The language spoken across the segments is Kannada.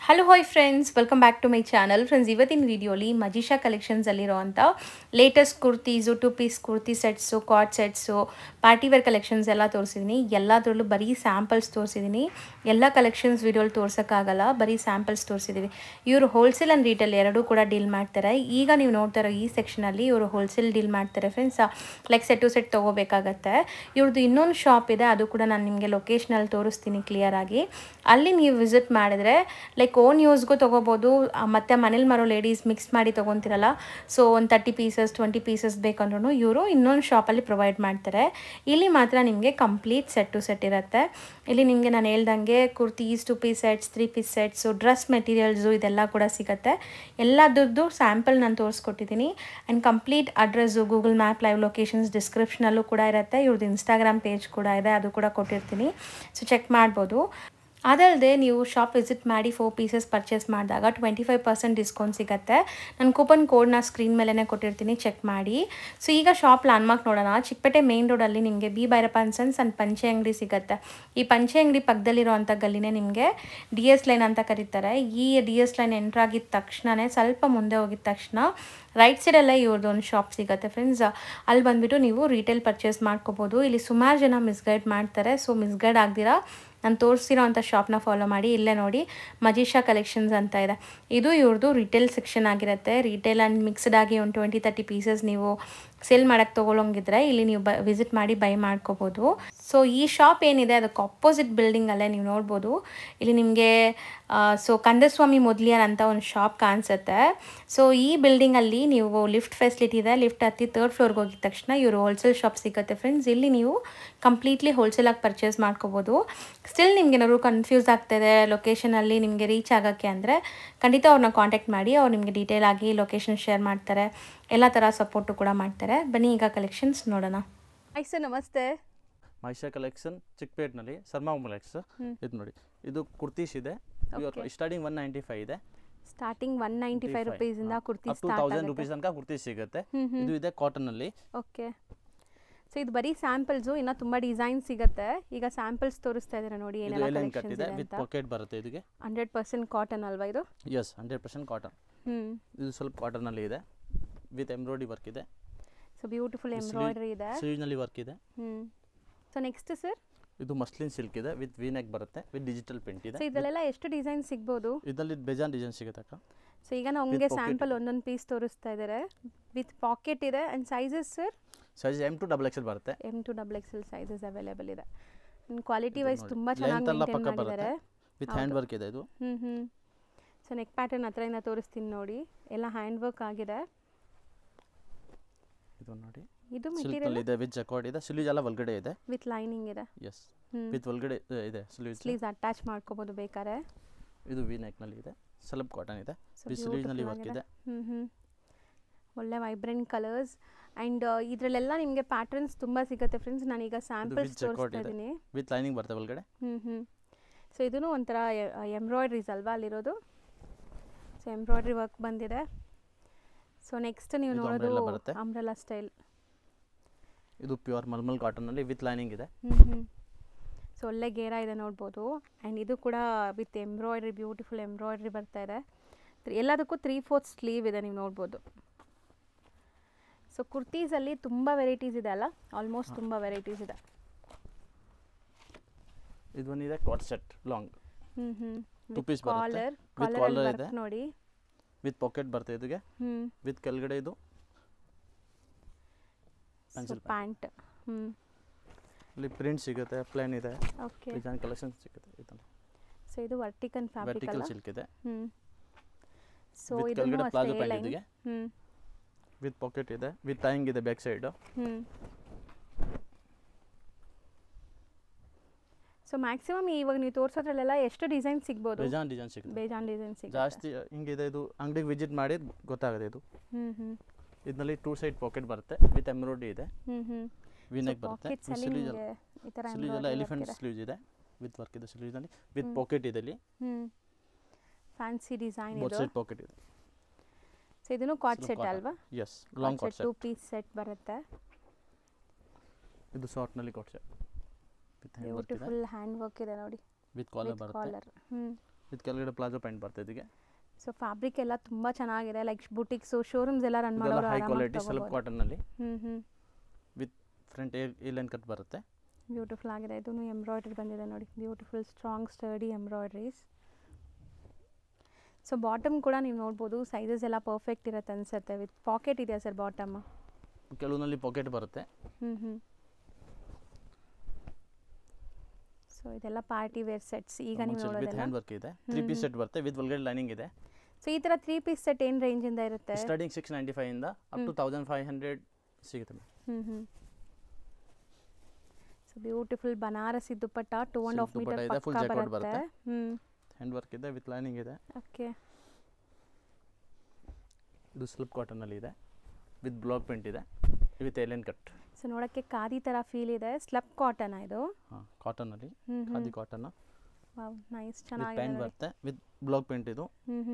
Hello hi friends, welcome back to my channel. Friends, ಇವತ್ತಿನ ವಿಡಿಯೋಲಿ ಮಜಿಷಾ ಕಲೆಕ್ಷನ್ಸಲ್ಲಿರೋವಂಥ latest kurtis, 2 piece kurti sets, ಕಾರ್ಡ್ ಸೆಟ್ಸು, ಪಾರ್ಟಿವೇರ್ ಕಲೆಕ್ಷನ್ಸ್ ಎಲ್ಲ ತೋರಿಸಿದ್ದೀನಿ. ಎಲ್ಲದರಲ್ಲೂ ಬರೀ ಸ್ಯಾಂಪಲ್ಸ್ ತೋರಿಸಿದ್ದೀನಿ. ಎಲ್ಲ ಕಲೆಕ್ಷನ್ಸ್ ವಿಡಿಯೋಲಿ ತೋರ್ಸೋಕ್ಕಾಗಲ್ಲ, ಬರೀ ಸ್ಯಾಂಪಲ್ಸ್ ತೋರಿಸಿದ್ದೀವಿ. ಇವರು ಹೋಲ್ಸೇಲ್ ಆ್ಯಂಡ್ ರೀಟೇಲ್ ಎರಡೂ ಕೂಡ ಡೀಲ್ ಮಾಡ್ತಾರೆ. ಈಗ ನೀವು ನೋಡ್ತಾ ಇರೋ ಈ ಸೆಕ್ಷನಲ್ಲಿ ಇವರು ಹೋಲ್ಸೇಲ್ ಡೀಲ್ ಮಾಡ್ತಾರೆ friends. Like set to set ತೊಗೋಬೇಕಾಗತ್ತೆ. ಇವ್ರದ್ದು ಇನ್ನೊಂದು ಶಾಪ್ ಇದೆ, ಅದು ಕೂಡ ನಾನು ನಿಮಗೆ ಲೊಕೇಶನಲ್ಲಿ ತೋರಿಸ್ತೀನಿ ಕ್ಲಿಯರಾಗಿ. ಅಲ್ಲಿ ನೀವು ವಿಸಿಟ್ ಮಾಡಿದ್ರೆ ಲೈಕ್ ಓನ್ ಯೂಸ್ಗೂ ತೊಗೋಬೋದು, ಮತ್ತು ಮನೇಲಿ ಮಾರೋ ಲೇಡೀಸ್ ಮಿಕ್ಸ್ ಮಾಡಿ ತೊಗೊತಿರಲ್ಲ, ಸೊ ಒಂದು 30 ಪೀಸಸ್ 20 ಪೀಸಸ್ ಬೇಕಂದ್ರೂ ಇವರು ಇನ್ನೊಂದು ಶಾಪಲ್ಲಿ ಪ್ರೊವೈಡ್ ಮಾಡ್ತಾರೆ. ಇಲ್ಲಿ ಮಾತ್ರ ನಿಮಗೆ ಕಂಪ್ಲೀಟ್ ಸೆಟ್ ಟು ಸೆಟ್ ಇರುತ್ತೆ. ಇಲ್ಲಿ ನಿಮಗೆ ನಾನು ಹೇಳ್ದಂಗೆ kurtis, 2 piece sets, 3 piece sets, dress materials ಇದೆಲ್ಲ ಕೂಡ ಸಿಗುತ್ತೆ. ಎಲ್ಲದರದ್ದು ಸ್ಯಾಂಪಲ್ ನಾನು ತೋರಿಸ್ಕೊಟ್ಟಿದ್ದೀನಿ. And complete address, Google map, live locations ಡಿಸ್ಕ್ರಿಪ್ಷನಲ್ಲೂ ಕೂಡ ಇರುತ್ತೆ. ಇವ್ರದ್ದು ಇನ್ಸ್ಟಾಗ್ರಾಮ್ ಪೇಜ್ ಕೂಡ ಇದೆ, ಅದು ಕೂಡ ಕೊಟ್ಟಿರ್ತೀನಿ, ಸೊ ಚೆಕ್ ಮಾಡ್ಬೋದು. ಅದಲ್ಲದೆ ನೀವು ಶಾಪ್ ವಿಸಿಟ್ ಮಾಡಿ 4 ಪೀಸಸ್ ಪರ್ಚೇಸ್ ಮಾಡಿದಾಗ 25% ಡಿಸ್ಕೌಂಟ್ ಸಿಗುತ್ತೆ. ನಾನು ಕೂಪನ್ ಕೋಡ್ನ ಸ್ಕ್ರೀನ್ ಮೇಲೇ ಕೊಟ್ಟಿರ್ತೀನಿ, ಚೆಕ್ ಮಾಡಿ. ಸೊ ಈಗ ಶಾಪ್ ಲ್ಯಾಂಡ್ಮಾರ್ಕ್ ನೋಡೋಣ. ಚಿಕ್ಕಪೇಟೆ ಮೇನ್ ರೋಡಲ್ಲಿ ನಿಮಗೆ B Bhyrappa and sons and ಪಂಚೆ ಅಂಗಡಿ ಸಿಗುತ್ತೆ. ಈ ಪಂಚೆ ಅಂಗಡಿ ಪಕ್ಕದಲ್ಲಿರೋವಂಥ ಗಲ್ಲಿನೇ ನಿಮಗೆ DS ಲೈನ್ ಅಂತ ಕರೀತಾರೆ. ಈ DS ಲೈನ್ ಎಂಟ್ರಾಗಿದ್ದ ತಕ್ಷಣವೇ ಸ್ವಲ್ಪ ಮುಂದೆ ಹೋಗಿದ ತಕ್ಷಣ ರೈಟ್ ಸೈಡಲ್ಲೇ ಇವ್ರದ್ದು ಒಂದು ಶಾಪ್ ಸಿಗುತ್ತೆ ಫ್ರೆಂಡ್ಸ್. ಅಲ್ಲಿ ಬಂದುಬಿಟ್ಟು ನೀವು ರೀಟೇಲ್ ಪರ್ಚೇಸ್ ಮಾಡ್ಕೋಬೋದು. ಇಲ್ಲಿ ಸುಮಾರು ಜನ ಮಿಸ್ಗೈಡ್ ಮಾಡ್ತಾರೆ, ಸೊ ಮಿಸ್ಗೈಡ್ ಆಗ್ದಿರಾ ನಾನು ತೋರಿಸಿರೋ ಅಂಥ ಶಾಪ್ನ ಫಾಲೋ ಮಾಡಿ. ಇಲ್ಲೇ ನೋಡಿ, ಮಜಿಷಾ ಕಲೆಕ್ಷನ್ಸ್ ಅಂತ ಇದೆ. ಇದು ಇವ್ರದ್ದು ರಿಟೇಲ್ ಸೆಕ್ಷನ್ ಆಗಿರುತ್ತೆ. ರಿಟೇಲ್ ಆ್ಯಂಡ್ ಮಿಕ್ಸ್ಡ್ ಆಗಿ ಒಂದು 20-30 ಪೀಸಸ್ ನೀವು ಸೇಲ್ ಮಾಡೋಕ್ಕೆ ತೊಗೊಳಂಗಿದ್ರೆ ಇಲ್ಲಿ ನೀವು ವಿಸಿಟ್ ಮಾಡಿ ಬೈ ಮಾಡ್ಕೋಬೋದು. ಸೊ ಈ ಶಾಪ್ ಏನಿದೆ ಅದಕ್ಕೆ ಆಪೋಸಿಟ್ ಬಿಲ್ಡಿಂಗಲ್ಲೇ ನೀವು ನೋಡ್ಬೋದು. ಇಲ್ಲಿ ನಿಮಗೆ ಸೊ ಕಂದಸ್ವಾಮಿ ಮೊದಲಿಯಾರ್ ಅಂತ ಒಂದು ಶಾಪ್ ಕಾಣಿಸುತ್ತೆ. ಸೊ ಈ ಬಿಲ್ಡಿಂಗಲ್ಲಿ ನೀವು ಲಿಫ್ಟ್ ಫೆಸಿಲಿಟಿ ಇದೆ. ಲಿಫ್ಟ್ ಹತ್ತಿ 3rd ಫ್ಲೋರ್ಗೆ ಹೋಗಿದ ತಕ್ಷಣ ಇವರು ಹೋಲ್ಸೇಲ್ ಶಾಪ್ ಸಿಗುತ್ತೆ ಫ್ರೆಂಡ್ಸ್. ಇಲ್ಲಿ ನೀವು ಕಂಪ್ಲೀಟ್ಲಿ ಹೋಲ್ಸೇಲಾಗಿ ಪರ್ಚೇಸ್ ಮಾಡ್ಕೋಬೋದು. ಸ್ಟಿಲ್ ನಿಮ್ಗೆ ಏನಾದ್ರು ಕನ್ಫ್ಯೂಸ್ ಆಗ್ತಾಯಿದೆ ಲೊಕೇಶನಲ್ಲಿ ನಿಮಗೆ ರೀಚ್ ಆಗೋಕ್ಕೆ ಅಂದರೆ ಖಂಡಿತ ಅವ್ರನ್ನ ಕಾಂಟ್ಯಾಕ್ಟ್ ಮಾಡಿ. ಅವ್ರು ನಿಮಗೆ ಡೀಟೇಲ್ ಆಗಿ ಲೊಕೇಶನ್ ಶೇರ್ ಮಾಡ್ತಾರೆ, ಎಲ್ಲ ಥರ ಸಪೋರ್ಟು ಕೂಡ ಮಾಡ್ತಾರೆ. ಬನ್ನಿ ಈಗ ಕಲೆಕ್ಷನ್ಸ್ ನೋಡೋಣ. ಹಾಯ್ ಸರ್, ನಮಸ್ತೆ. ಮಹಿಷಾ ಕಲೆಕ್ಷನ್ ಚಿಕ್ಕಪೇಟ್ನಲ್ಲಿ ಸರ್ಮಾ ಕಾಂಪ್ಲೆಕ್ಸ್. ಇದು ನೋಡಿ, ಇದು ಕುರ್ತೀಸ್ ಇದೆ. ಸ್ಟಾರ್ಟಿಂಗ್ 195 ಇದೆ. ಸ್ಟಾರ್ಟಿಂಗ್ 195 ರೂಪೀಸಿಂದ ಕುರ್ತಿ ಅಪ್ ಟು 1000 ರೂಪೀಸ್ ತನಕ ಕುರ್ತಿ ಸಿಗುತ್ತೆ. ಇದು ಇದೆ ಕಾಟನಲ್ಲಿ. ಓಕೆ, ಸೊ ಇದು ಬರೀ ಸ್ಯಾಂಪಲ್ಸು, ಇನ್ನೂ ತುಂಬ ಡಿಸೈನ್ ಸಿಗುತ್ತೆ. ಈಗ ಸ್ಯಾಂಪಲ್ಸ್ ತೋರಿಸ್ತಾ ಇದ್ದಾರೆ ನೋಡಿ, ಏನೆಲ್ಲ ಕಲೆಕ್ಷನ್ಸ್ ಇದೆ ವಿತ್ ಪಾಕೆಟ್ ಬರುತ್ತೆ. ಇದಕ್ಕೆ 100% ಕಾಟನ್ ಅಲ್ವಾ ಇದು? Yes, 100% cotton. ಇದು ಸ್ವಲ್ಪ ಕಾಟನಲ್ಲಿ ಇದೆ, ವಿತ್ ಎಂಬ್ರಾಯ್ಡ್ರಿ ವರ್ಕ್ ಇದೆ. ಸೊ ಬ್ಯೂಟಿಫುಲ್ ಎಂಬ್ರಾಯ್ಡ್ರಿ ಇದೆ, ಸ್ಲೀವ್ನಲ್ಲಿ ವರ್ಕ್ ಇದೆ. ಸೊ ನೆಕ್ಸ್ಟ್ ಸರ್, ಇದು ಮಸ್ಲಿನ್ ಸಿಲ್ಕ್ ಇದೆ, ವಿತ್ ವಿ ನೆಕ್ ಬರುತ್ತೆ, ವಿತ್ ಡಿಜಿಟಲ್ ಪ್ರಿಂಟ್ ಇದೆ. ಸೊ ಇದರಲ್ಲೆಲ್ಲ ಎಷ್ಟು ಡಿಸೈನ್ ಸಿಗ್ಬೋದು? ಇದರಲ್ಲಿ ಬೇಜಾನ್ ಡಿಸೈನ್ ಸಿಗುತ್ತೆ ಅಕ್ಕ. ಸೊ ಈಗ ನಮಗೆ ಸ್ಯಾಂಪಲ್ ಒಂದೊಂದು ಪೀಸ್ ತೋರಿಸ್ತಾ ಇದ್ದಾರೆ. ವಿತ್ ಪಾಕೆಟ್ ಇದೆ. And sizes sir? Size M to XXL ಬರುತ್ತೆ. M to XXL sizes available ಇದೆ. ಕ್ವಾಲಿಟಿ ವೈಸ್ ತುಂಬ ಚೆನ್ನಾಗಿ ಮೇಂಟೈನ್ ಮಾಡಿದ್ದಾರೆ. ವಿತ್ ಹ್ಯಾಂಡ್ ವರ್ಕ್ ಇದೆ ಇದು. ಸೊ ನೆಕ್ ಪ್ಯಾಟರ್ನ್ ಹತ್ರದಿಂದ ತೋರಿಸ್ತೀನಿ ನೋಡಿ, ಎಲ್ಲ ಹ್ಯಾಂಡ್ ವರ್ಕ್ ಆಗಿದೆ. ಇದು ನೋಡಿ, ಇದು ಮೆಟೀರಿಯಲ್ ಇದೆ, ವಿತ್ ಜಕಾರ್ಡ್ ಇದೆ. ಸ್ಲೀವ್ಸ್ ಎಲ್ಲ ಒಳಗಡೆ ಇದೆ, ವಿತ್ ಲೈನಿಂಗ್ ಇದೆ. ಎಸ್, ವಿತ್ ಒಳಗಡೆ ಇದೆ ಸ್ಲೀವ್ಸ್ ಅಟ್ಯಾಚ್ ಮಾಡ್ಕೋಬಹುದು ಬೇಕಾರೆ. ಇದು ವಿ ನೆಕ್ ನಲ್ಲಿ ಇದೆ, ಸ್ವಲ್ಪ ಕಾಟನ್ ಇದೆ, ವಿತ್ ಸ್ಲೀವ್ಸ್ ನಲ್ಲಿ ವರ್ಕ್ ಇದೆ. ಒಳ್ಳೆ ವೈಬ್ರೆಂಟ್ ಕಲರ್ಸ್. ಆ್ಯಂಡ್ ಇದರಲ್ಲೆಲ್ಲ ನಿಮಗೆ ಪ್ಯಾಟರ್ನ್ಸ್ ತುಂಬ ಸಿಗುತ್ತೆ ಫ್ರೆಂಡ್ಸ್. ನಾನೀಗ ಸ್ಯಾಂಪಲ್ಸ್ ತೋರಿಸ್ತಾ ಇದ್ದೀನಿ. ವಿತ್ ಲೈನಿಂಗ್ ಬರುತ್ತೆ ಒಳಗಡೆ. ಸೊ ಇದೂ ಒಂಥರ ಎಂಬ್ರಾಯ್ಡ್ರೀಸ್ ಅಲ್ವಾ ಅಲ್ಲಿರೋದು? ಸೊ ಎಂಬ್ರಾಯ್ಡ್ರಿ ವರ್ಕ್ ಬಂದಿದೆ. ಸೊ ನೆಕ್ಸ್ಟ್ ನೀವು ನೋಡೋದು ಅಂಬ್ರೆಲಾ ಸ್ಟೈಲ್. ಇದು ಪ್ಯೂರ್ ಮಲ್ಮಲ್ ಕಾಟನ್ನಲ್ಲಿ ವಿತ್ ಲೈನಿಂಗ್ ಇದೆ. ಸೊ ಒಳ್ಳೆ ಗೇರ ಇದೆ ನೋಡ್ಬೋದು. ಆ್ಯಂಡ್ ಇದು ಕೂಡ ವಿತ್ ಎಂಬ್ರಾಯ್ಡ್ರಿ, ಬ್ಯೂಟಿಫುಲ್ ಎಂಬ್ರಾಯ್ಡ್ರಿ ಬರ್ತಾ ಇದೆ. ಎಲ್ಲದಕ್ಕೂ 3/4 ಸ್ಲೀವ್ ಇದೆ, ನೀವು ನೋಡ್ಬೋದು. ಸೊ ಕುರ್ತೀಸಲ್ಲಿ ತುಂಬ ವೆರೈಟೀಸ್ ಇದೆ ಅಲ್ಲ, ಆಲ್ಮೋಸ್ಟ್ ತುಂಬ ವೆರೈಟೀಸ್ ಇದೆ. ಇದು ಒಂದಿದೆ ಕಾಟ್ ಸೆಟ್ ಲಾಂಗ್, 2 ಪೀಸ್ ಬರುತ್ತೆ. ವಿತ್ ಕಾಲರ್ ಇದೆ ನೋಡಿ, ವಿತ್ ಪಾಕೆಟ್ ಬರುತ್ತೆ. ಇದಕ್ಕೆ ವಿತ್ ಕೆಳಗಡೆ ಇದು ಪ್ಯಾಂಟ್. ಇಲ್ಲಿ ಪ್ರಿಂಟ್ ಸಿಗುತ್ತೆ, ಪ್ಲೇನ್ ಇದೆ. ಓಕೆ, ಡಿಸೈನ್ ಕಲೆಕ್ಷನ್ ಸಿಗುತ್ತೆ. ಇದನ್ನ ಸೊ ಇದು ವರ್ಟಿಕಲ್ ಫ್ಯಾಬ್ರಿಕ್ ಅಲ್ಲ, ಸಿಲ್ಕ್ ಇದೆ. ಸೊ ಇದನ್ನು ಪ್ಲಾಜೋ ಪ್ಯಾಂಟ್ ಇದೆ, ವಿತ್ ಪಾಕೆಟ್ ಇದೆ, ವಿತ್ ಟೈಯಿಂಗ್ ಇದೆ ಬ್ಯಾಕ್ ಸೈಡ್. ಸೊ ಮ್ಯಾಕ್ಸಿಮಮ್ ಇವಾಗ ನೀವು ತೋರಿಸೋದ್ರಲ್ಲೆಲ್ಲ ಎಷ್ಟು ಡಿಸೈನ್ ಸಿಗ್ಬೋದು? ಬೇಜಾನ್ ಡಿಸೈನ್ ಸಿಗುತ್ತೆ, ಬೇಜಾನ್ ಡಿಸೈನ್ ಸಿಗುತ್ತೆ ಜಾಸ್ತಿ. ಹಿಂಗಿದೆ, ಇದು ಅಂಗಡಿಗೆ ವಿಸಿಟ್ ಮಾಡಿ ಗೊತ್ತಾಗುತ್ತೆ. ಇದು ಇದರಲ್ಲಿ 2 ಸೈಡ್ ಪಾಕೆಟ್ ಬರುತ್ತೆ, ವಿತ್ ಎಂಬ್ರಾಯ್ಡ್ರಿ ಇದೆ, ವಿ ನೆಕ್ ಬರುತ್ತೆ. ಸ್ಲೀವ್ಸ್ ಎಲ್ಲ ಎಲಿಫೆಂಟ್ ಸ್ಲೀವ್ಸ್ ಇದೆ, ವಿತ್ ವರ್ಕ್ ಇದೆ ಸ್ಲೀವ್ಸ್ ನಲ್ಲಿ, ವಿತ್ ಪಾಕೆಟ್ ಇದೆ. ಇಲ್ಲಿ ಫ್ಯಾನ್ಸಿ ಡಿಸೈನ್ ಇದೆ, ಬೋತ್ ಸೈಡ್ ಪಾಕೆಟ್ ಇದೆ. ಸೊ ಇದನ್ನು ಕಾರ್ಡ್ ಸೆಟ್ ಅಲ್ವಾ? Yes, long cord set, 2 piece set ಬರುತ್ತೆ. ಇದು ಶಾರ್ಟ್ ನಲ್ಲಿ cord set, with hand work ಇದೆ, ಬ್ಯೂಟಿಫುಲ್ ಹ್ಯಾಂಡ್ ವರ್ಕ್ ಇದೆ ನೋಡಿ, ವಿತ್ ಕಾಲರ್ ಬರುತ್ತೆ. ಇದು ಕೆಳಗಡೆ ಪ್ಲಾಜೋ ಪ್ಯಾಂಟ್ ಬರುತ್ತೆ ಇದಕ್ಕೆ. ಸೊ ಫ್ಯಾಬ್ರಿಕ್ ಎಲ್ಲ ತುಂಬ ಚೆನ್ನಾಗಿದೆ, ಲೈಕ್ ಬುಟಿಕ್ಸು ಶೋರೂಮ್ಸ್ ಎಲ್ಲ ರನ್ ಮಾಡೋರು ಹೈ ಕ್ವಾಲಿಟಿ ಸೆಲ್ಫ್ ಕಾಟನ್ನಲ್ಲಿ ಹ್ಞೂ with front A line cut ಬರುತ್ತೆ. ಬ್ಯೂಟಿಫುಲ್ ಆಗಿದೆ. ಇದೂ ಎಂಬ್ರಾಯ್ಡ್ರಿ ಬಂದಿದೆ ನೋಡಿ, beautiful strong sturdy embroideries. So bottom ಕೂಡ ನೀವು ನೋಡ್ಬೋದು, ಸೈಜಸ್ ಎಲ್ಲ ಪರ್ಫೆಕ್ಟ್ ಇರುತ್ತೆ ಅನಿಸುತ್ತೆ. ವಿತ್ ಪಾಕೆಟ್ ಇದೆಯಾ ಸರ್ ಬಾಟಮ್? ಕೆಲವೊಂದಲ್ಲಿ ಪಾಕೆಟ್ ಬರುತ್ತೆ. ಹ್ಞೂ ಸೊ ಇದೆಲ್ಲ ಪಾರ್ಟಿ ವೇರ್ ಸೆಟ್ಸ್. ಈಗ ನೀವು ನೋಡೋದೆಲ್ಲ ಹ್ಯಾಂಡ್ ವರ್ಕ್ ಇದೆ. 3 ಪೀಸ್ ಸೆಟ್ ಬರುತ್ತೆ ವಿತ್ ಒಳಗಡೆ ಲೈನಿಂಗ್ ಇದೆ. ಸೊ ಈ ಥರ 3 ಪೀಸ್ ಸೆಟ್ ಏನು ರೇಂಜಿಂದ ಇರುತ್ತೆ? ಸ್ಟಾರ್ಟಿಂಗ್ 695 ಇಂದ ಅಪ್ ಟು 1500 ಸಿಗುತ್ತೆ. So beautiful Banarasi dupatta 2.5 metre ಪಕ್ಕ ಬರುತ್ತೆ. ಹ್ಯಾಂಡ್ ವರ್ಕ್ ಇದೆ ವಿತ್ ಲೈನಿಂಗ್ ಇದೆ. ಓಕೆ. ಇದು ಸಿಲ್ಕ್ ಕಾಟನ್ ಅಲ್ಲಿ ಇದೆ ವಿತ್ ಬ್ಲಾಕ್ ಪ್ರಿಂಟ್ ಇದೆ ವಿತ್ ಏಲಿಯನ್ ಕಟ್. ಸೊ ನೋಡಕ್ಕೆ ಖಾದಿ ತರ ಫೀಲ್ ಇದೆ. ಸ್ಲಬ್ ಕಾಟನ್ ಇದು? ಹಾಂ, ಕಾಟನ್ ಅಲ್ಲಿ ಖಾದಿ ಕಾಟನ್. ವಾವ್, ನೈಸ್, ಚೆನ್ನಾಗಿದೆ. ಪ್ಯಾಂಟ್ ಬರುತ್ತೆ ವಿತ್ ಬ್ಲಾಕ್ ಪ್ರಿಂಟ್. ಇದು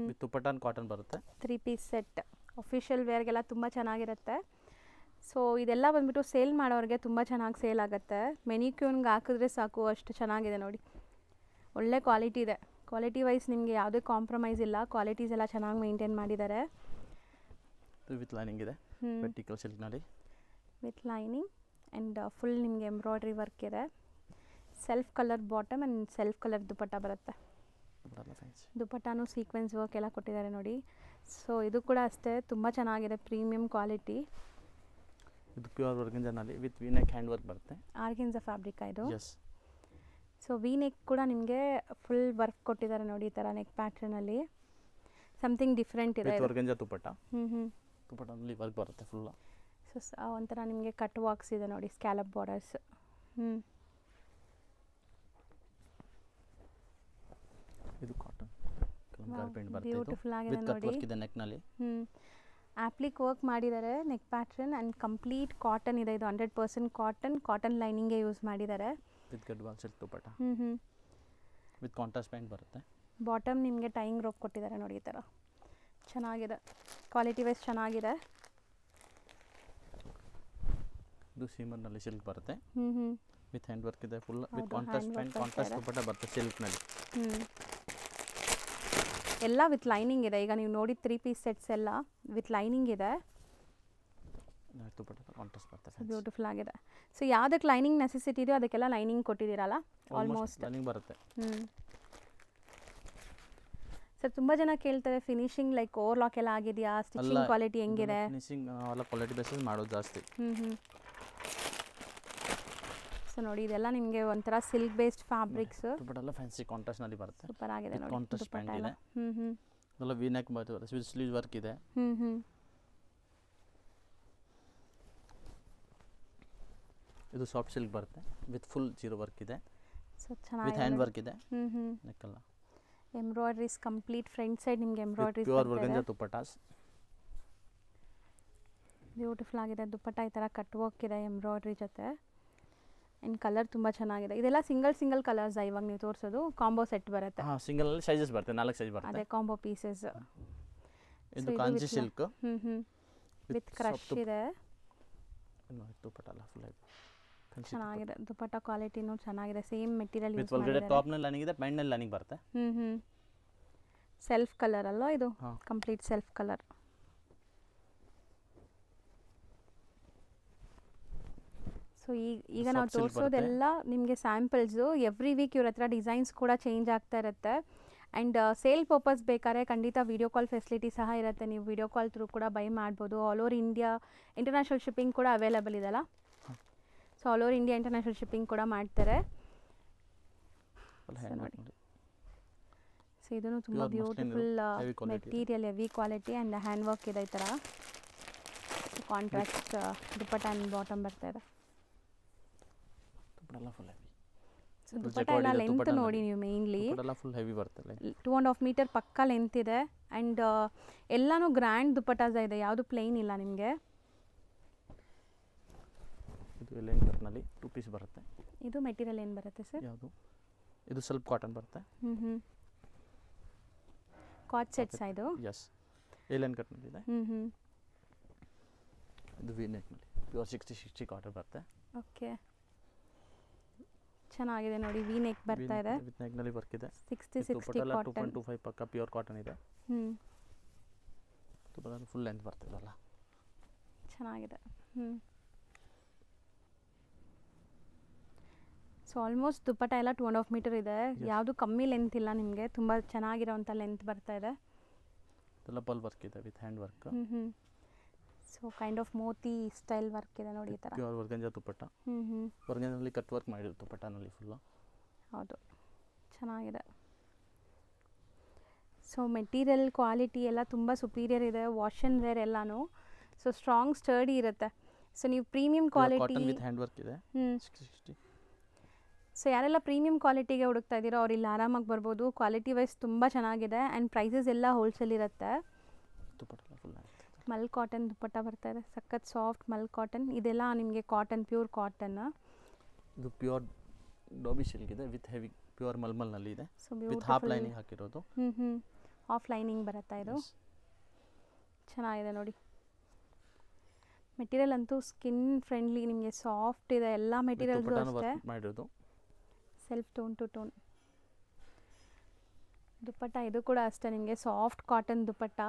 ವಿತ್ ದುಪಟ್ಟಾನ್ ಕಾಟನ್ ಬರುತ್ತೆ. 3 ಪೀಸ್ ಸೆಟ್ ಅಫಿಷಿಯಲ್ ವೇರ್ಗೆಲ್ಲ ತುಂಬ ಚೆನ್ನಾಗಿರುತ್ತೆ. ಸೊ ಇದೆಲ್ಲ ಬಂದ್ಬಿಟ್ಟು ಸೇಲ್ ಮಾಡೋರಿಗೆ ತುಂಬ ಚೆನ್ನಾಗಿ ಸೇಲ್ ಆಗುತ್ತೆ. ಮೆನಿಕ್ಯೂನ್ಗೆ ಹಾಕಿದ್ರೆ ಸಾಕು, ಅಷ್ಟು ಚೆನ್ನಾಗಿದೆ ನೋಡಿ. ಒಳ್ಳೆ ಕ್ವಾಲಿಟಿ ಇದೆ. ಕ್ವಾಲಿಟಿ ವೈಸ್ ನಿಮಗೆ ಯಾವುದೇ ಕಾಂಪ್ರಮೈಸ್ ಇಲ್ಲ. ಕ್ವಾಲಿಟೀಸ್ ಎಲ್ಲ ಚೆನ್ನಾಗಿ ಮೇಂಟೈನ್ ಮಾಡಿದ್ದಾರೆ. ವಿತ್ ಲೈನಿಂಗ್ ಇದೆ ವರ್ಟಿಕಲ್ ಸಿಲ್ಕ್ನಲ್ಲಿ. ವಿತ್ ಲೈನಿಂಗ್ ಆ್ಯಂಡ್ ಫುಲ್ ನಿಮಗೆ ಎಂಬ್ರಾಯ್ಡ್ರಿ ವರ್ಕ್ ಇದೆ. Self colour bottom and self colour dupatta ಬರುತ್ತೆ. ದುಪಟ್ಟಾನು ಸೀಕ್ವೆನ್ಸ್ ವರ್ಕ್ ಎಲ್ಲ ಕೊಟ್ಟಿದ್ದಾರೆ ನೋಡಿ. ಸೊ ಇದು ಕೂಡ ಅಷ್ಟೇ ತುಂಬ ಚೆನ್ನಾಗಿದೆ, ಪ್ರೀಮಿಯಂ ಕ್ವಾಲಿಟಿ. ಇದು ಪ್ಯೂರ್ ಆರ್ಗನ್ಜಾನಲ್ಲಿ with V neck hand work ಬರುತ್ತೆ. ಆರ್ಗನ್ಜಾ ಫ್ಯಾಬ್ರಿಕ್ ಇದು? ಎಸ್. ಸೊ ವಿ ನೆಕ್ ಕೂಡ ನಿಮಗೆ ಫುಲ್ ವರ್ಕ್ ಕೊಟ್ಟಿದ್ದಾರೆ ನೋಡಿ, ಈ ಥರ ನೆಕ್ ಪ್ಯಾಟ್ರನಲ್ಲಿ. ಸಮಥಿಂಗ್ ಡಿಫ್ರೆಂಟ್ ಇದೆ. ಆರ್ಗನ್ಜಾ ದುಪಟ್ಟ. ದುಪಟ್ಟನಲ್ಲಿ ವರ್ಕ್ ಬರುತ್ತೆ ಫುಲ್. ಸೊ ಒಂಥರ ನಿಮಗೆ ಕಟ್ ವಾಕ್ಸ್ ಇದೆ ನೋಡಿ, ಸ್ಕ್ಯಾಲಪ್ ಬಾರ್ಡರ್ಸ್. ಇದು ಕಾಟನ್ ಬ್ಯೂಟಿಫುಲ್ ಆಗಿದೆ ನೋಡಿ. ಆಪ್ಲಿಕ್ ವರ್ಕ್ ಮಾಡಿದ್ದಾರೆ neck pattern and complete cotton ಇದೆ. ಇದು 100% ಕಾಟನ್ ಲೈನಿಂಗೇ ಯೂಸ್ ಮಾಡಿದ್ದಾರೆ. With Gadwal silk dupatta with contrast pant ಬರುತ್ತೆ. ಬಾಟಮ್ ನಿಮಗೆ ಟೈಯಿಂಗ್ ರೋಪ್ ಕೊಟ್ಟಿದ್ದಾರೆ ನೋಡಿ, ಈ ಥರ ಚೆನ್ನಾಗಿದೆ. ಕ್ವಾಲಿಟಿ ವೈಸ್ ಚೆನ್ನಾಗಿದೆ. ಇದು ಸೀಮರ್ನಲ್ಲಿ ಸಿಲ್ಕ್ ಬರುತ್ತೆ ವಿತ್ ಹ್ಯಾಂಡ್ ವರ್ಕ್ ಇದೆ full. With contrast pant, contrast dupatta ಬರುತ್ತೆ ಸಿಲ್ಕ್ನಲ್ಲಿ. ಎಲ್ಲ ವಿತ್ ಲೈನಿಂಗ್ ಇದೆ. ಈಗ ನೀವು ನೋಡಿ 3 ಪೀಸ್ ಸೆಟ್ಸ್ ಎಲ್ಲ ವಿತ್ ಲೈನಿಂಗ್ ಇದೆ. ಬ್ಯೂಟಿಫುಲ್ ಆಗಿದೆ. ಸೊ ಯಾವುದಕ್ಕೆ ಲೈನಿಂಗ್ ನೆಸೆಸಿಟಿ ಇದೆಯೋ ಅದಕ್ಕೆಲ್ಲ ಲೈನಿಂಗ್ ಕೊಟ್ಟಿದ್ದೀರಲ್ಲ ಆಲ್ಮೋಸ್ಟ್. ಲೈನಿಂಗ್ ಬರುತ್ತೆ. ಸರ್ ತುಂಬ ಜನ ಕೇಳ್ತಾರೆ ಫಿನಿಶಿಂಗ್ ಲೈಕ್ ಓವರ್ಲಾಕ್ ಎಲ್ಲ ಆಗಿದೆಯಾ, ಸ್ಟಿಚಿಂಗ್ ಕ್ವಾಲಿಟಿ ಹೆಂಗಿದೆ? ಫಿನಿಶಿಂಗ್ ಎಲ್ಲ ಕ್ವಾಲಿಟಿ ಬೇಸಿಸ್ ಮಾಡೋದು ಜಾಸ್ತಿ. ಸೊ ನೋಡಿ ಇದೆಲ್ಲ ನಿಮಗೆ ಒಂಥರ silk based fabrics. Dupatta fancy contrast ನಲ್ಲಿ ಬರುತ್ತೆ. ಸೂಪರ್ ಆಗಿದೆ ನೋಡಿ. ಕಾಂಟ್ರಾಸ್ಟ್ ಪ್ಯಾಂಟ್ ಇದೆ. ಇದೆಲ್ಲ ವಿ ನೆಕ್ ಬರುತ್ತೆ, ಸ್ವಿಚ್ ಸ್ಲೀವ್ ವರ್ಕ್ ಇದೆ. ಇದು ಸಾಫ್ಟ್ ಸಿಲ್ಕ್ ಬರುತ್ತೆ ವಿತ್ ಫುಲ್ ಜೀರೋ ವರ್ಕ್ ಇದೆ. ಸೊ ಚೆನ್ನಾಗಿದೆ. ವಿತ್ ಹ್ಯಾಂಡ್ ವರ್ಕ್ ಇದೆ. ನೆಕ್ ಎಲ್ಲ ಎಂಬ್ರಾಯ್ಡ್ರೀಸ್ ಕಂಪ್ಲೀಟ್ ಫ್ರಂಟ್ ಸೈಡ್ ನಿಮಗೆ embroideries pure organza dupattas. Beautiful ಆಗಿದೆ. ದುಪಟ್ಟ ಈ ಥರ ಕಟ್ ವರ್ಕ್ ಇದೆ ಎಂಬ್ರಾಯ್ಡ್ರಿ ಜೊತೆ. ಆ್ಯಂಡ್ ಕಲರ್ ತುಂಬ ಚೆನ್ನಾಗಿದೆ. ಇದೆಲ್ಲ ಸಿಂಗಲ್ ಕಲರ್ಸ್ ಇವಾಗ ನೀವು ತೋರಿಸೋದು? ಕಾಂಬೋ ಸೆಟ್ ಬರುತ್ತೆ? ಹಾಂ, ಸಿಂಗಲ್ ಅಲ್ಲಿ ಸೈಜಸ್ ಬರುತ್ತೆ, 4 ಸೈಜ್ ಬರುತ್ತೆ. ಅದೇ ಕಾಂಬೋ ಪೀಸಸ್. ಇದು ಕಾಂಜಿ ಸಿಲ್ಕ್ ವಿತ್ ಕ್ರಶ್ ಇದೆ. ದುಪಟ್ಟ ಎಲ್ಲ ಫುಲ್ ಇದೆ, ಚೆನ್ನಾಗಿದೆ. ದುಪಟ್ಟ ಕ್ವಾಲಿಟಿನೂ ಚೆನ್ನಾಗಿದೆ. ಸೇಮ್ ಮೆಟೀರಿಯಲ್ ಯೂಸ್ ಮಾಡಿದ್ದಾರೆ. ಒಳಗಡೆ ಟಾಪ್ ನಲ್ಲಿ ಲೈನಿಂಗ್ ಇದೆ, ಪ್ಯಾಂಟ್ ನಲ್ಲಿ ಲೈನಿಂಗ್ ಬರುತ್ತೆ. ಸೆಲ್ಫ್ ಕಲರ್ ಅಲ್ಲ ಇದು? Complete self colour. ಸೊ ಈಗ ನಾವು ತೋರಿಸೋದೆಲ್ಲ ನಿಮಗೆ ಸ್ಯಾಂಪಲ್ಸು. ಎವ್ರಿ ವೀಕ್ ಇವ್ರ ಹತ್ರ ಡಿಸೈನ್ಸ್ ಕೂಡ ಚೇಂಜ್ ಆಗ್ತಾ ಇರುತ್ತೆ. ಆ್ಯಂಡ್ ಸೇಲ್ ಪರ್ಪಸ್ ಬೇಕಾದ್ರೆ ಖಂಡಿತ ವೀಡಿಯೋ ಕಾಲ್ ಫೆಸಿಲಿಟಿ ಸಹ ಇರುತ್ತೆ. ನೀವು ವೀಡಿಯೋ ಕಾಲ್ ಥ್ರೂ ಕೂಡ ಬೈ ಮಾಡ್ಬೋದು. All over India international shipping ಕೂಡ ಅವೈಲೇಬಲ್ ಇದೆಲ್ಲ. So all over India international shipping ಕೂಡ ಮಾಡ್ತಾರೆ. ನೋಡಿ, ಸೊ ಇದೂ ತುಂಬ beautiful material, heavy quality and hand work ಇದೆ. ಈ ಥರ ಕಾಂಟ್ರಾಸ್ಟ್ ದುಪಟ್ಟ ಆ್ಯಂಡ್ ಬಾಟಮ್ ಬರ್ತಾ ಇದೆ. ಸೊ ದುಪಟ್ಟ ಎಲ್ಲ ಲೆಂತ್ ನೋಡಿ ನೀವು, ಮೇನ್ಲಿ 2.5 ಮೀಟರ್ ಪಕ್ಕ ಲೆಂತ್ ಇದೆ. ಆ್ಯಂಡ್ ಎಲ್ಲನೂ ಗ್ರ್ಯಾಂಡ್ ದುಪಟ್ಟಾಸ್ ಇದೆ, ಯಾವುದು ಪ್ಲೇನ್ ಇಲ್ಲ ನಿಮಗೆ. ಇದು ಲೈನ್ ಕಟ್ನಲ್ಲಿ 2 ಪೀಸ್ ಬರುತ್ತೆ. ಇದು ಮೆಟೀರಿಯಲ್ ಏನು ಬರುತ್ತೆ ಸರ್? ಯಾವುದು? ಇದು ಸ್ವಲ್ಪ ಕಾಟನ್ ಬರುತ್ತೆ. ಕಾಟ್ ಸೆಟ್ಸ್ ಇದು? ಎಸ್, ಎ ಲೈನ್ ಕಟ್ನಲ್ಲಿ ಇದೆ. ಇದು ವಿ ನೆಕ್ನಲ್ಲಿ ಪ್ಯೂರ್ 60 ಕಾಟನ್ ಬರುತ್ತೆ. ಓಕೆ, ಚೆನ್ನಾಗಿದೆ ನೋಡಿ, ವಿ ನೆಕ್ ಬರ್ತಾ ಇದೆ, ವಿತ್ ನೆಕ್ನಲ್ಲಿ ವರ್ಕ್ ಇದೆ. 60 ಕಾಟನ್, 2.25 ಪಕ್ಕ ಪ್ಯೂರ್ ಕಾಟನ್ ಇದೆ. ದುಪಟ್ಟ ಫುಲ್ ಲೆಂತ್ ಬರ್ತಿದಲ್ಲ, ಚೆನ್ನಾಗಿದೆ. ಸೊ ಆಲ್ಮೋಸ್ಟ್ ದುಪಟ್ಟ ಎಲ್ಲ 2.5 ಮೀಟರ್ ಇದೆ, ಯಾವುದು ಕಮ್ಮಿ ಲೆಂತ್ ಇಲ್ಲ ನಿಮಗೆ, ತುಂಬ ಚೆನ್ನಾಗಿರೋಂಥ ಲೆಂತ್ ಬರ್ತಾ ಇದೆ. ಇದೆಲ್ಲ ಪಲ್ ವರ್ಕ್ ಇದೆ with hand work. So kind of Moti style work ಇದೆ ನೋಡಿ, ಈ ಥರ ಪ್ಯೂರ್ ವರ್ಗಂಜ ದುಪಟ್ಟ. ವರ್ಗಂಜನಲ್ಲಿ ಕಟ್ ವರ್ಕ್ ಮಾಡಿರೋ ದುಪಟ್ಟನಲ್ಲಿ ಫುಲ್ಲು. ಹೌದು, ಚೆನ್ನಾಗಿದೆ. ಸೊ ಮೆಟೀರಿಯಲ್ ಕ್ವಾಲಿಟಿ ಎಲ್ಲ ತುಂಬ ಸುಪೀರಿಯರ್ ಇದೆ, ವಾಶ್ ಆ್ಯಂಡ್ ವೇರ್ ಎಲ್ಲನೂ. ಸೊ ಸ್ಟ್ರಾಂಗ್ ಸ್ಟರ್ಡಿ ಇರುತ್ತೆ. ಸೊ ನೀವು premium quality with hand work ಇದೆ. 60. ಸೊ ಯಾರೆಲ್ಲ ಪ್ರೀಮಿಯಂ ಕ್ವಾಲಿಟಿಗೆ ಹುಡುಕ್ತಾ ಇದ್ದೀರೋ ಅವ್ರು ಇಲ್ಲಿ ಆರಾಮಾಗಿ ಬರ್ಬೋದು. ಕ್ವಾಲಿಟಿ ವೈಸ್ ತುಂಬ ಚೆನ್ನಾಗಿದೆ ಆ್ಯಂಡ್ ಪ್ರೈಸಸ್ ಎಲ್ಲ ಹೋಲ್ಸೇಲ್ ಇರುತ್ತೆ. ಮಲ್ ಕಾಟನ್ ದುಪಟ್ಟ ಬರ್ತಾ ಇದೆ, ಸಖತ್ ಸಾಫ್ಟ್ ಮಲ್ ಕಾಟನ್. ಇದೆಲ್ಲ ನಿಮಗೆ ಕಾಟನ್, ಪ್ಯೂರ್ ಕಾಟನ್. ಇದು ಪ್ಯೂರ್ ಡಾಬಿ ಸಿಲ್ಕ್ ಇದೆ ವಿತ್ ಹೆವಿ ಪ್ಯೂರ್ ಮಲ್ಮಲ್ನಲ್ಲಿ ಇದೆ. ಸೊ ವಿತ್ ಹಾಫ್ ಲೈನಿಂಗ್ ಹಾಕಿರೋದು. ಹಾಫ್ ಲೈನಿಂಗ್ ಬರುತ್ತಾ ಇದು. ಚೆನ್ನಾಗಿದೆ ನೋಡಿ. ಮೆಟೀರಿಯಲ್ ಅಂತೂ ಸ್ಕಿನ್ ಫ್ರೆಂಡ್ಲಿ, ನಿಮಗೆ ಸಾಫ್ಟ್ ಇದೆ. ಎಲ್ಲ ಮೆಟೀರಿಯಲ್ಸು ಅಷ್ಟೇ ಮಾಡಿರೋದು, self tone to tone dupatta. ಇದು ಕೂಡ ಅಷ್ಟೇ ನಿಮಗೆ ಸಾಫ್ಟ್ ಕಾಟನ್ ದುಪಟ್ಟ.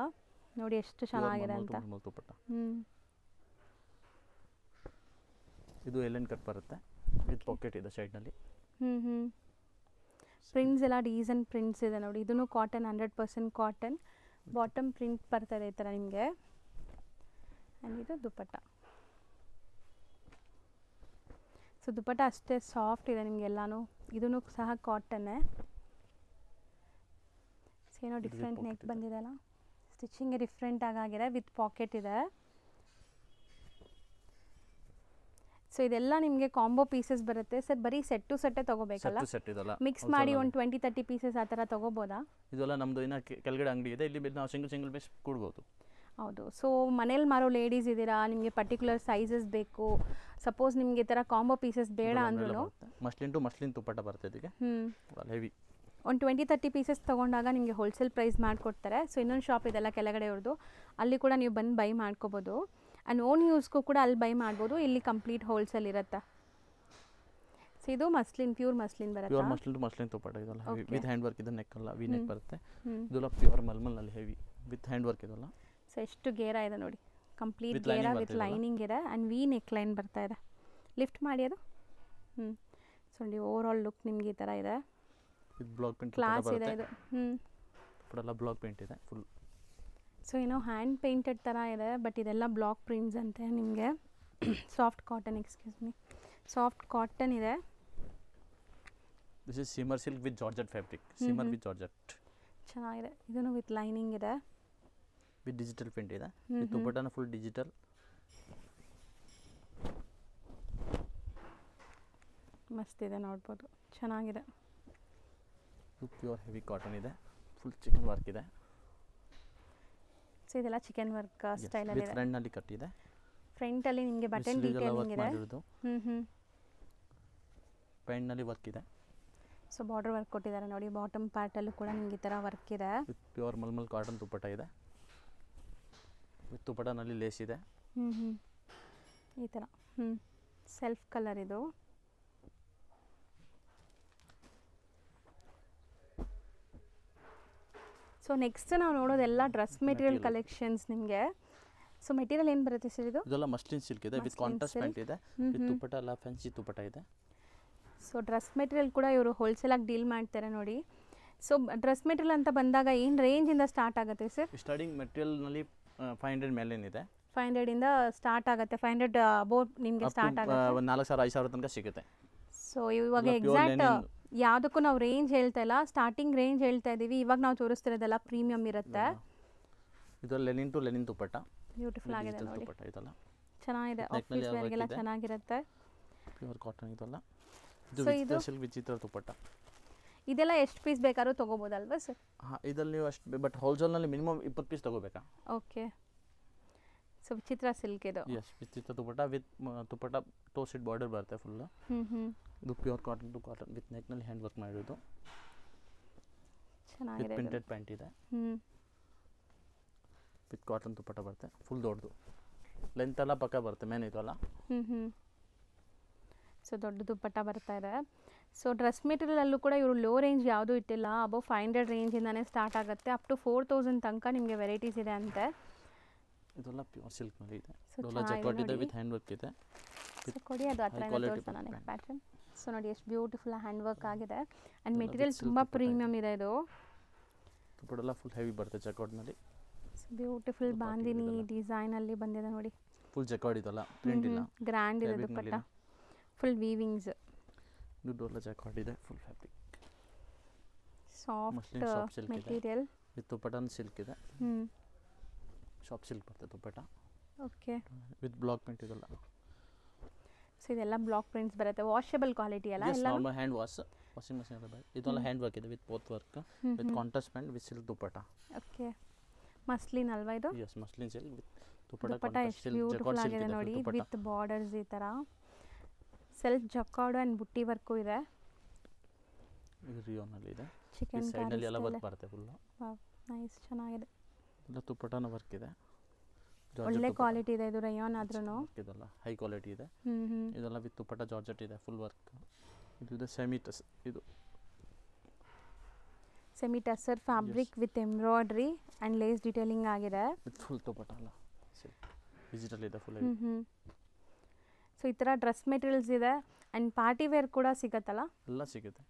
ನೋಡಿ ಎಷ್ಟು ಚೆನ್ನಾಗಿದೆ ಅಂತ. ಇದು ಎಲೆನ್ ಕಟ್ ಬರುತ್ತೆ ವಿತ್ ಪಾಕೆಟ್ ಇದೆ ಸೈಡ್ನಲ್ಲಿ. ಪ್ರಿಂಟ್ಸ್ ಎಲ್ಲ ಡೀಸೆಂಟ್ ಪ್ರಿಂಟ್ಸ್ ಇದೆ ನೋಡಿ. ಇದೂ ಕಾಟನ್, 100% ಕಾಟನ್. ಬಾಟಮ್ ಪ್ರಿಂಟ್ ಬರ್ತದೆ ಈ ಥರ ನಿಮಗೆ. ಆ್ಯಂಡ್ ಇದು ದುಪಟ್ಟ. ಸೊ ದುಪಟ್ಟ ಅಷ್ಟೇ ಸಾಫ್ಟ್ ಇದೆ ನಿಮಗೆಲ್ಲನೂ. ಇದೂ ಸಹ ಕಾಟನ್ನೇ. ಏನೋ ಡಿಫ್ರೆಂಟ್ ನೆಕ್ ಬಂದಿದೆ ಅಲ್ಲ, ಸ್ಟಿಚಿಂಗ್ ಡಿಫ್ರೆಂಟ್ ಆಗಿದೆ ವಿತ್ ಪಾಕೆಟ್ ಇದೆ. ಸೊ ಇದೆಲ್ಲ ನಿಮಗೆ ಕಾಂಬೋ ಪೀಸಸ್ ಬರುತ್ತೆ ಸರ್. ಬರೀ ಸೆಟ್ ಟು ಸೆಟ್ಟೇ ತೊಗೋಬೇಕಲ್ಲ, ಮಿಕ್ಸ್ ಮಾಡಿ ಒಂದು 20-30 ಪೀಸಸ್ ಆ ಥರ ತೊಗೋಬೋದಾ? ಇದೆಲ್ಲ ನಮ್ಮದು ಇನ್ನು ಕೆಳಗಡೆ ಅಂಗಡಿ ಇದೆ, ಇಲ್ಲಿ ನಾವು ಸಿಂಗಲ್ ಪೀಸ್ ಕೊಡ್ಬೋದು. ಹೌದು. ಸೊ ಮನೇಲಿ ಮಾರೋ ಲೇಡೀಸ್ ಇದ್ದೀರಾ, ನಿಮಗೆ ಪರ್ಟಿಕ್ಯುಲರ್ ಸೈಜಸ್ ಬೇಕು, ಸಪೋಸ್ ನಿಮಗೆ ಈ ಥರ ಕಾಂಬೋ ಪೀಸಸ್ ಬೇಡ ಅಂದ್ರೂ ಮಸ್ಲಿನ್ ಟು ಮಸ್ಲಿನ್ ದುಪಟ್ಟ ಬರುತ್ತೆ ಇದಕ್ಕೆ, ಹೆವಿ. ಒಂದು 20-30 ಪೀಸಸ್ ತೊಗೊಂಡಾಗ ನಿಮಗೆ ಹೋಲ್ಸೇಲ್ ಪ್ರೈಸ್ ಮಾಡಿಕೊಡ್ತಾರೆ. ಸೊ ಇನ್ನೊಂದು ಶಾಪ್ ಇದೆಲ್ಲ ಕೆಳಗಡೆ ಅವ್ರದ್ದು, ಅಲ್ಲಿ ಕೂಡ ನೀವು ಬಂದು ಬೈ ಮಾಡ್ಕೋಬೋದು. ಆ್ಯಂಡ್ ಓನ್ ಯೂಸ್ಗೂ ಕೂಡ ಅಲ್ಲಿ ಬೈ ಮಾಡ್ಬೋದು. ಇಲ್ಲಿ ಕಂಪ್ಲೀಟ್ ಹೋಲ್ಸೇಲ್ ಇರುತ್ತೆ. ಸೊ ಇದು ಮಸ್ಲಿನ್, ಪ್ಯೂರ್ ಮಸ್ಲಿನ್ ಬರುತ್ತೆ. Pure muslin to muslin dupatta ಇದೆಲ್ಲ ಹೆವಿ ವಿತ್ ಹ್ಯಾಂಡ್ ವರ್ಕ್ ಇದೆ. ನೆಕ್ ಅಲ್ಲ, ವಿ ನೆಕ್ ಬರುತ್ತೆ. ಇದೆಲ್ಲ ಪ್ಯೂರ್ ಮಲ್ಮಲ್ನಲ್ಲಿ ಹೆವಿ ವಿತ್ ಹ್ಯಾಂಡ್ ವರ್ಕ್ ಇದೆಲ್ಲ. ಸೊ ಎಷ್ಟು ಗೇರ ಇದೆ ನೋಡಿ, ಕಂಪ್ಲೀಟ್ ಗೇರ ವಿತ್ ಲೈನಿಂಗ್ ಇದೆ ಆ್ಯಂಡ್ ವಿ ನೆಕ್ ಲೈನ್ ಬರ್ತಾ ಇದೆ. ಲಿಫ್ಟ್ ಮಾಡಿ ಅದು. ಸೊ ನೋಡಿ ಓವರ್ ಆಲ್ ಲುಕ್ ನಿಮಗೆ ಈ ಥರ ಇದೆ. ಇದು ಬ್ಲಾಕ್ ಪ್ರಿಂಟ್ ಕ್ಲಾಸ್ ಇದೆ ಇದು. ಇದೆಲ್ಲ ಬ್ಲಾಕ್ ಪ್ರಿಂಟ್ ಇದೆ ಫುಲ್. ಸೊ ಏನೋ ಹ್ಯಾಂಡ್ ಪೇಂಟೆಡ್ ಥರ ಇದೆ, ಬಟ್ ಇದೆಲ್ಲ ಬ್ಲಾಕ್ ಪ್ರಿಂಟ್ಸ್ ಅಂತೆ ನಿಮಗೆ. Soft cotton, excuse me, soft cotton ಇದೆ. This is shimmer silk with georgette fabric. Shimmer with georgette ಚೆನ್ನಾಗಿದೆ. ಇದನ್ನು ವಿತ್ ಲೈನಿಂಗ್ ಇದೆ, ವಿತ್ ಡಿಜಿಟಲ್ ಪ್ರಿಂಟ್ ಇದೆ. ವಿತ್ ದುಪಟ್ಟನ ಫುಲ್ ಡಿಜಿಟಲ್. ಮಸ್ತ್ ಇದೆ, ನೋಡ್ಬೋದು, ಚೆನ್ನಾಗಿದೆ. ಪ್ಯೂರ್ ಹೆವಿ ಕಾಟನ್ ಇದೆ, ಫುಲ್ ಚಿಕನ್ ವರ್ಕ್ ಇದೆ. ಸೊ ಇದೆಲ್ಲ ಚಿಕನ್ ವರ್ಕ್ ಸ್ಟೈಲಲ್ಲಿ ಇದೆ. ಫ್ರಂಟ್ನಲ್ಲಿ ಕಟ್ ಇದೆ, ಫ್ರಂಟಲ್ಲಿ ನಿಮಗೆ ಬಟನ್ ಡೀಟೇಲಿಂಗ್ ಇದೆ. ಪ್ಯಾಂಟ್ನಲ್ಲಿ ವರ್ಕ್ ಇದೆ. ಸೊ ಬಾರ್ಡರ್ ವರ್ಕ್ ಕೊಟ್ಟಿದ್ದಾರೆ ನೋಡಿ. ಬಾಟಮ್ ಪಾರ್ಟಲ್ಲೂ ಕೂಡ ನಿಮಗೆ ಈ ಥರ ವರ್ಕ್ ಇದೆ. With pure mulmul cotton dupatta ಇದೆ. ವಿತ್ ದುಪಟ್ಟನಲ್ಲಿ ಲೇಸ್ ಇದೆ. ಈ ಥರ ಸೆಲ್ಫ್ ಕಲರ್ ಇದು. ಸೊ ನೆಕ್ಸ್ಟ್ ನಾವು ನೋಡೋದೆಲ್ಲ ಡ್ರೆಸ್ ಮೆಟೀರಿಯಲ್ ಕಲೆಕ್ಷನ್ಸ್ ನಿಮಗೆ. ಸೊ ಮೆಟೀರಿಯಲ್ ಏನು ಬರುತ್ತೆ ಸರ್ ಇದು? ಇದೆಲ್ಲ ಮಸ್ಲಿನ್ ಸಿಲ್ಕ್ ಇದೆ ವಿತ್ ಕಾಂಟ್ರಾಸ್ಟ್ ಪ್ಯಾಂಟ್ ಇದೆ. ವಿತ್ ದುಪಟ್ಟ ಎಲ್ಲ ಫ್ಯಾನ್ಸಿ ದುಪಟ್ಟ ಇದೆ. ಸೊ ಡ್ರೆಸ್ ಮೆಟೀರಿಯಲ್ ಕೂಡ ಇವರು ಹೋಲ್ಸೇಲಾಗಿ ಡೀಲ್ ಮಾಡ್ತಾರೆ ನೋಡಿ. ಸೊ ಡ್ರೆಸ್ ಮೆಟೀರಿಯಲ್ ಅಂತ ಬಂದಾಗ ಏನು ರೇಂಜಿಂದ ಸ್ಟಾರ್ಟ್ ಆಗುತ್ತೆ ಸರ್? ಸ್ಟಾರ್ಟಿಂಗ್ ಮೆಟೀರಿಯಲ್ನಲ್ಲಿ 500 ಮೇಲೇನಿದೆ. 500 ಇಂದ ಸ್ಟಾರ್ಟ್ ಆಗುತ್ತೆ. 500 ಅಬೌವ್ ನಿಮಗೆ ಸ್ಟಾರ್ಟ್ ಆಗುತ್ತೆ. 4000-5000 ತನಕ ಸಿಗುತ್ತೆ. ಸೊ ಇವಾಗ ಎಕ್ಸಾಕ್ಟ್ ಯಾವುದಕ್ಕೂ ನಾವು ರೇಂಜ್ ಹೇಳ್ತಾ ಇಲ್ಲ, ಸ್ಟಾರ್ಟಿಂಗ್ ರೇಂಜ್ ಹೇಳ್ತಾ ಇದ್ದೀವಿ. ಇವಾಗ ನಾವು ತೋರಿಸ್ತಿರೋದೆಲ್ಲ ಪ್ರೀಮಿಯಂ ಇರುತ್ತೆ. ಇದು linen to linen dupatta, beautiful ಆಗಿದೆ ನೋಡಿ. ದುಪಟ್ಟ ಇದೆಲ್ಲ ಚೆನ್ನಾಗಿದೆ, ಆಫೀಸ್ ವೇರ್ಗೆಲ್ಲ ಚೆನ್ನಾಗಿರುತ್ತೆ. ಪ್ಯೂರ್ ಕಾಟನ್ ಇದೆಲ್ಲ. ಇದು ಸಿಲ್ಕ್ ವಿಚಿತ್ರ ದುಪಟ್ಟ. ಇದೆಲ್ಲ ಎಷ್ಟು ಪೀಸ್ ಬೇಕಾದ್ರೂ ತೊಗೋಬೋದಲ್ವಾ ಸರ್? ಹಾಂ, ಇದರಲ್ಲಿ ನೀವು ಅಷ್ಟು, ಬಟ್ ಹೋಲ್ಸೇಲ್ನಲ್ಲಿ ಮಿನಿಮಮ್ 20 ಪೀಸ್ ತೊಗೋಬೇಕಾ? ಓಕೆ. ಸೊ ವಿಚಿತ್ರ ಸಿಲ್ಕ್ ಇದು. Yes, Vichitra dupatta with dupatta to set border ಬರುತ್ತೆ ಫುಲ್. ಇದು pure cotton to cotton with ನೆಕ್ನಲ್ಲಿ ಹ್ಯಾಂಡ್ ವರ್ಕ್ ಮಾಡಿರೋದು. ಚೆನ್ನಾಗಿದೆ. ವಿತ್ ಪ್ರಿಂಟೆಡ್ ಪ್ಯಾಂಟ್ ಇದೆ. ವಿತ್ ಕಾಟನ್ ದುಪಟ್ಟ ಬರುತ್ತೆ ಫುಲ್ ದೊಡ್ಡದು. ಲೆಂತ್ ಎಲ್ಲ ಪಕ್ಕ ಬರುತ್ತೆ ಮೇನ್ ಇದಲ್ಲ. ಸೊ ದೊಡ್ಡ ದುಪಟ್ಟ ಬರ್ತಾ ಇದೆ. ಸೊ ಡ್ರೆಸ್ ಮೆಟೀರಿಯಲಲ್ಲೂ ಕೂಡ ಇವರು ಲೋ ರೇಂಜ್ ಯಾವುದೂ ಇಟ್ಟಿಲ್ಲ, ಅಬೌವ್ 500 ರೇಂಜಿಂದನೇ ಸ್ಟಾರ್ಟ್ ಆಗುತ್ತೆ, ಅಪ್ ಟು 4000 ತನಕ ನಿಮಗೆ ವೆರೈಟೀಸ್ ಇದೆ ಅಂತೆ. ಇದೆಲ್ಲ ಪ್ಯೂರ್ ಸಿಲ್ಕ್ ಮೇಲೆ ಇದೆ, ಡೋಲಾ ಜಕಾರ್ಡ್ ಇದೆ ವಿತ್ ಹ್ಯಾಂಡ್ ವರ್ಕ್ ಇದೆ. ಸೊ ಕೊಡಿ ಅದು ಹತ್ರ ತೋರಿಸೋಣ ನೆಕ್ಸ್ಟ್ ಪ್ಯಾಟರ್ನ್. ಸೊ ನೋಡಿ ಎಷ್ಟು ಬ್ಯೂಟಿಫುಲ್ ಹ್ಯಾಂಡ್ ವರ್ಕ್ ಆಗಿದೆ ಆ್ಯಂಡ್ ಮೆಟೀರಿಯಲ್ ತುಂಬ ಪ್ರೀಮಿಯಮ್ ಇದೆ. ಇದು ದುಪ್ಪಟ್ಟ ಫುಲ್ ಹೆವಿ ಬರುತ್ತೆ ಜಕಾರ್ಡ್ನಲ್ಲಿ. ಬ್ಯೂಟಿಫುಲ್ ಬಾಂದಿನಿ ಡಿಸೈನಲ್ಲಿ ಬಂದಿದೆ ನೋಡಿ. ಫುಲ್ ಜಕಾರ್ಡ್ ಇದಲ್ಲ, ಪ್ರಿಂಟ್ ಇಲ್ಲ, ಗ್ರ್ಯಾಂಡ್ ಇದೆ ದುಪ್ಪಟ್ಟ, ಫುಲ್ ವೀವಿಂಗ್ಸ್. ಇದು ಡೋಲಾ ಜಕಾರ್ಡ್ ಇದೆ, full fabric, soft material with ದುಪ್ಪಟ್ಟನ ಸಿಲ್ಕ್ ಇದೆ. ಶಾಪ್ ಸಿಲ್ಕ್ ಬರುತ್ತೆ dupatta. Okay, with block print ಇದಲ್ಲ. ಸೊ ಇದೆಲ್ಲ ಬ್ಲಾಕ್ ಪ್ರಿಂಟ್ಸ್ ಬರುತ್ತೆ, ವಾಷಬಲ್ ಕ್ವಾಲಿಟಿ ಅಲ್ಲ ಎಲ್ಲ. ನಾರ್ಮಲ್ ಹ್ಯಾಂಡ್ ವಾಷಿಂಗ್ ಮಷೀನ್ ಇದೆ. ಇದೆಲ್ಲ ಹ್ಯಾಂಡ್ ವರ್ಕ್ ಇದೆ with both work with contrast pant with silk dupatta. Okay, muslin ಅಲ್ವಾ ಇದು? ಯಸ್, ಮಸ್ಲಿನ್ ಸಿಲ್ಕ್ ವಿತ್ ದುಪ್ಪಟ್ಟ ಎಷ್ಟು ಬ್ಯೂಟಿಫುಲ್ ಆಗಿದೆ ನೋಡಿ, ವಿತ್ ಬಾರ್ಡರ್ಸ್ ಈ ಥರ ಸೆಲ್ಫ್ ಜಕಾರ್ಡ್ ಆ್ಯಂಡ್ ಬುಟ್ಟಿ ವರ್ಕು ಇದೆ. ಇದು ರಿಯೋನಲ್ಲಿ ಇದೆ, ಚಿಕನ್ ಸೈಡ್ನಲ್ಲಿ ಎಲ್ಲ ವರ್ಕ್ ಬರುತ್ತೆ ಫುಲ್. ವಾವ್, ನೈಸ್, ಚೆನ್ನಾಗಿದೆ. ಇಲ್ಲ ದುಪ್ಪಟ್ಟನ ವರ್ಕ್ ಇದೆ, ಒಳ್ಳೆ ಕ್ವಾಲಿಟಿ ಇದೆ ಇದು ರಯಾನ್ ಆದ್ರೂ. ಇದೆಲ್ಲ ಹೈ ಕ್ವಾಲಿಟಿ ಇದೆ. ಇದೆಲ್ಲ ವಿತ್ ದುಪ್ಪಟ್ಟ ಜಾರ್ಜೆಟ್ ಇದೆ, ಫುಲ್ ವರ್ಕ್. ಇದು semi tussar fabric with embroidery and lace detailing ಆಗಿದೆ. ವಿತ್ ಫುಲ್ ದುಪ್ಪಟ್ಟ ಅಲ್ಲ, ಡಿಜಿಟಲ್ ಇದೆ ಫುಲ್. ಸೊ ಈ ಥರ ಡ್ರೆಸ್ ಮೆಟೀರಿಯಲ್ಸ್ ಇದೆ ಆ್ಯಂಡ್ ಪಾರ್ಟಿ ವೇರ್ ಕೂಡ ಸಿಗುತ್ತಲ್ಲ? ಎಲ್ಲ ಸಿಗುತ್ತೆ.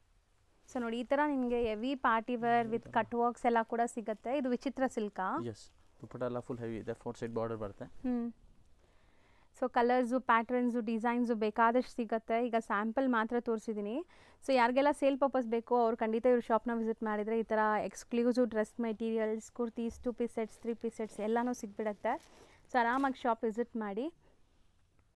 ಸೊ ನೋಡಿ, ಈ ಥರ ನಿಮಗೆ heavy party wear with cut works ಎಲ್ಲ ಕೂಡ ಸಿಗುತ್ತೆ. ಇದು ವಿಚಿತ್ರ ಸಿಲ್ಕಾ? ಎಸ್, ದುಪ್ಪಟ್ಟ ಎಲ್ಲ ಫುಲ್ ಹೆವಿ ಇದೆ, 4 ಸೈಡ್ ಬಾರ್ಡರ್ ಬರುತ್ತೆ. ಸೊ ಕಲರ್ಸು, ಪ್ಯಾಟ್ರನ್ಸು, ಡಿಸೈನ್ಸು ಬೇಕಾದಷ್ಟು ಸಿಗುತ್ತೆ. ಈಗ ಸ್ಯಾಂಪಲ್ ಮಾತ್ರ ತೋರಿಸಿದ್ದೀನಿ. ಸೊ ಯಾರಿಗೆಲ್ಲ ಸೇಲ್ ಪರ್ಪಸ್ ಬೇಕೋ ಅವ್ರು ಖಂಡಿತ ಇವ್ರ ಶಾಪ್ನ ವಿಸಿಟ್ ಮಾಡಿದರೆ ಈ ಥರ exclusive dress materials, kurtis, 2 piece sets, 3 piece sets ಎಲ್ಲನೂ ಸಿಗ್ಬಿಡುತ್ತೆ. ಸೊ ಆರಾಮಾಗಿ ಶಾಪ್ ವಿಸಿಟ್ ಮಾಡಿ.